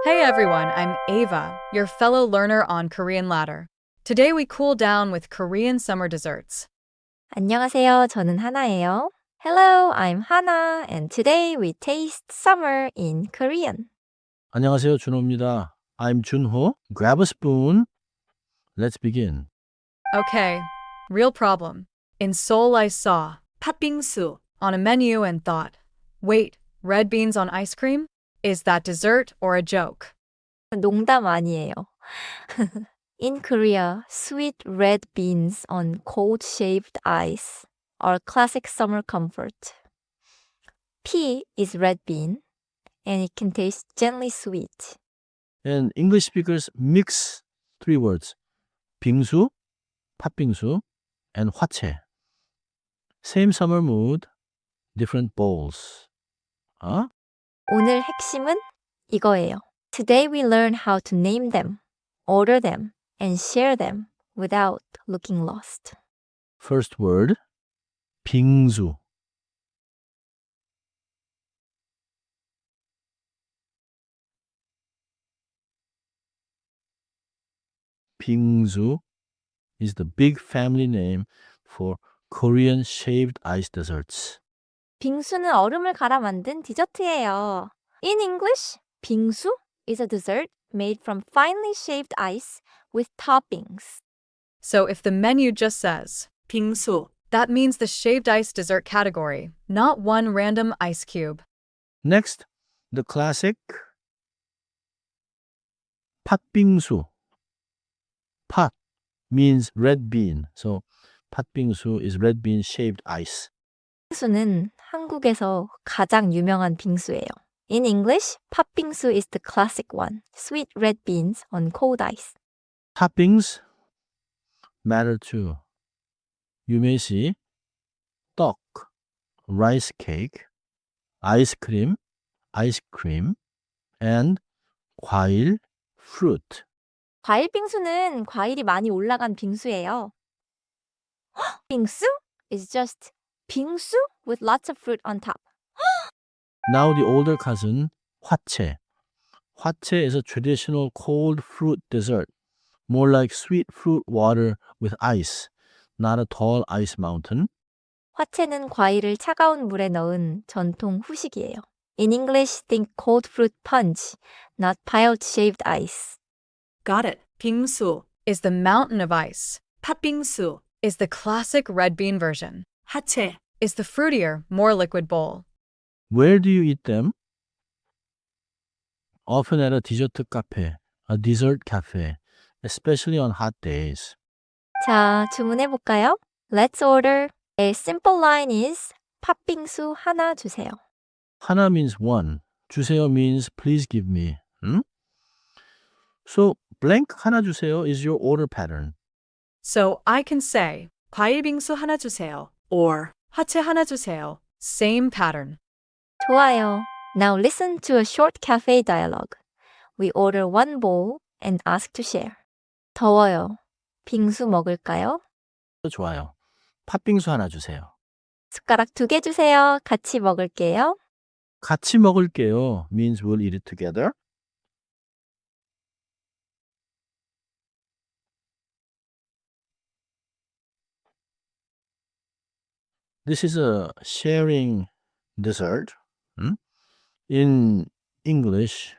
Hey everyone, I'm Ava, your fellow learner on Korean Ladder. Today we cool down with Korean summer desserts. 안녕하세요. 저는 하나예요. Hello, I'm Hana, and today we taste summer in Korean. 안녕하세요. 준호입니다. I'm 준호. Grab a spoon. Let's begin. Okay, real problem. In Seoul I saw 팥빙수 on a menu and thought, wait, red beans on ice cream? Is that dessert or a joke? 농담 아니에요. In Korea, sweet red beans on cold shaved ice are classic summer comfort. P is red bean, and it can taste gently sweet. And English speakers mix three words. 빙수, 팥빙수, and 화채. Same summer mood, different bowls. 아? 오늘 핵심은 이거예요. Today we learn how to name them, order them, and share them without looking lost. First word, 빙수. 빙수 is the big family name for Korean shaved ice desserts. 빙수는 얼음을 갈아 만든 디저트예요. In English, 빙수 is a dessert made from finely shaved ice with toppings. So if the menu just says 빙수, that means the shaved ice dessert category, not one random ice cube. Next, the classic 팥빙수. 팥 means red bean. So 팥빙수 is red bean shaved ice. 빙수는 한국에서 가장 유명한 빙수예요. In English, 팥빙수 is the classic one, sweet red beans on cold ice. Toppings matter too. You may see 떡, rice cake, ice cream, and 과일, fruit. 과일 빙수는 과일이 많이 올라간 빙수예요. 빙수 is just 빙수 with lots of fruit on top. Now the older cousin, 화채. 화채 is a traditional cold fruit dessert, more like sweet fruit water with ice, not a tall ice mountain. 화채는 과일을 차가운 물에 넣은 전통 후식이에요. In English, think cold fruit punch, not piled shaved ice. Got it. 빙수 is the mountain of ice. 팥빙수 is the classic red bean version. 화채 is the fruitier, more liquid bowl. Where do you eat them? Often at a dessert cafe, a dessert cafe, especially on hot days. 자, 주문해볼까요? Let's order. A simple line is 팥빙수 하나 주세요. 하나 means one. 주세요 means please give me. So blank 하나 주세요 is your order pattern. So I can say 과일빙수 하나 주세요 or 화채 하나 주세요. Same pattern. 좋아요. Now listen to a short cafe dialogue. We order one bowl and ask to share. 더워요. 빙수 먹을까요? 좋아요. 팥빙수 하나 주세요. 숟가락 2개 주세요. 같이 먹을게요. 같이 먹을게요 means we'll eat it together. This is a sharing dessert. In English,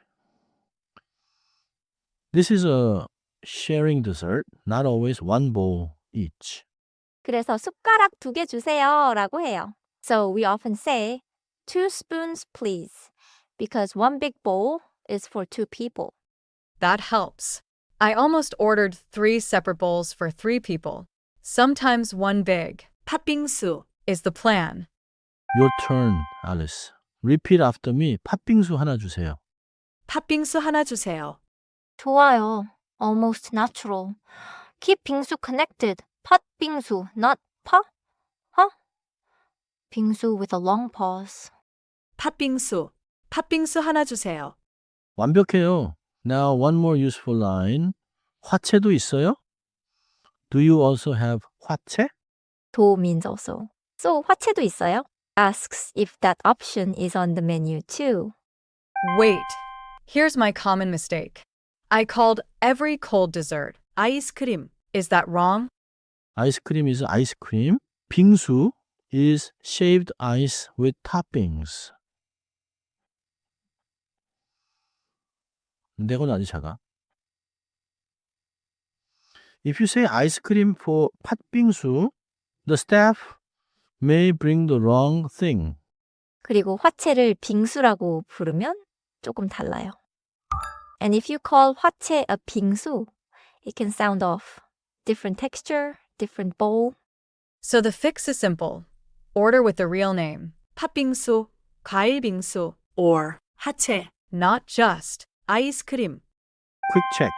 this is a sharing dessert, not always one bowl each. 그래서 숟가락 2개 주세요 라고 해요. So we often say 2 spoons please because one big bowl is for 2 people. That helps. I almost ordered 3 separate bowls for 3 people. Sometimes one big 팥빙수 is the plan. Your turn, Alice. Repeat after me. 팥빙수 하나 주세요. 팥빙수 하나 주세요. 좋아요. Almost natural. Keep 빙수 connected. 팥빙수, not 파? Huh? 빙수 with a long pause. 팥빙수. 팥빙수 하나 주세요. 완벽해요. Now one more useful line. 화채도 있어요? Do you also have 화채? 도 means also. So 화채도 있어요? Asks if that option is on the menu too. Wait. Here's my common mistake. I called every cold dessert 아이스크림. Is that wrong? 아이스크림 is ice cream. 빙수 is shaved ice with toppings. 내고는 아주 작아. If you say ice cream for 팥빙수, the staff may bring the wrong thing. 그리고 화채를 빙수라고 부르면 조금 달라요. And if you call 화채 a 빙수, it can sound off. Different texture, different bowl. So the fix is simple. Order with the real name. 팥빙수, 과일빙수, or 화채, not just 아이스크림. Quick check.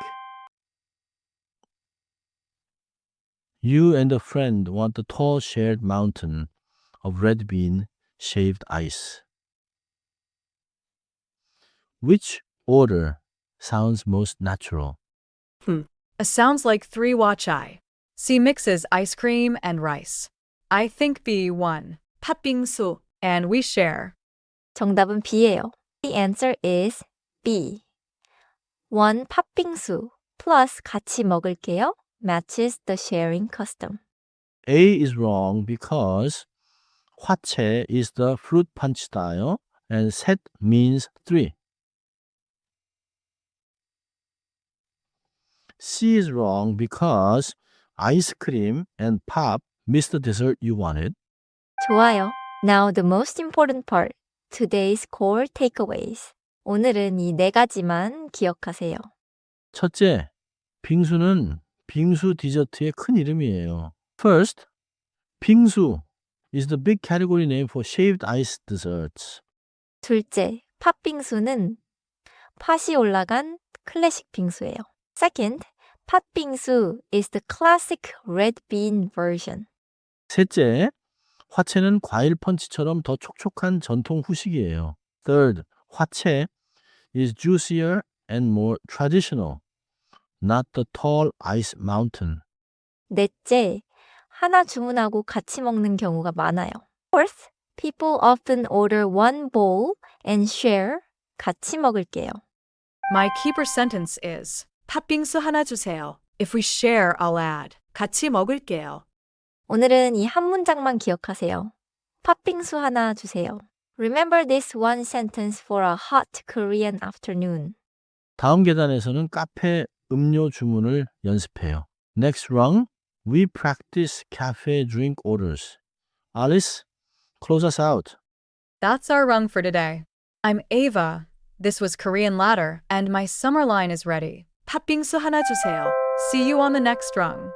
You and a friend want a tall shared mountain of red bean shaved ice. Which order sounds most natural? Sounds like 3 watchai. C mixes ice cream and rice. I think B1, 팥빙수, and we share. 정답은 B예요. The answer is B. 1 팥빙수 plus 같이 먹을게요 matches the sharing custom. A is wrong because 화채 is the fruit punch style and 셋 means 3. C is wrong because ice cream and pop miss the dessert you wanted. 좋아요. Now the most important part. Today's core takeaways. 오늘은 이 4가지만 기억하세요. 첫째, 빙수는 빙수 디저트의 큰 이름이에요. First, 빙수 is the big category name for shaved ice desserts. 둘째, 팥빙수는 팥이 올라간 클래식 빙수예요. Second, 팥빙수 is the classic red bean version. 셋째, 화채는 과일 펀치처럼 더 촉촉한 전통 후식이에요. Third, 화채 is juicier and more traditional, not the tall ice mountain. 넷째, 하나 주문하고 같이 먹는 경우가 많아요. Fourth, people often order one bowl and share. 같이 먹을게요. My keeper sentence is 팥빙수 하나 주세요. If we share, I'll add. 같이 먹을게요. 오늘은 이 한 문장만 기억하세요. 팥빙수 하나 주세요. Remember this one sentence for a hot Korean afternoon. 다음 계단에서는 카페 음료 주문을 연습해요. Next rung, we practice cafe drink orders. Alice, close us out. That's our rung for today. I'm Ava. This was Korean Ladder, and my summer line is ready. 팥빙수 하나 주세요. See you on the next rung.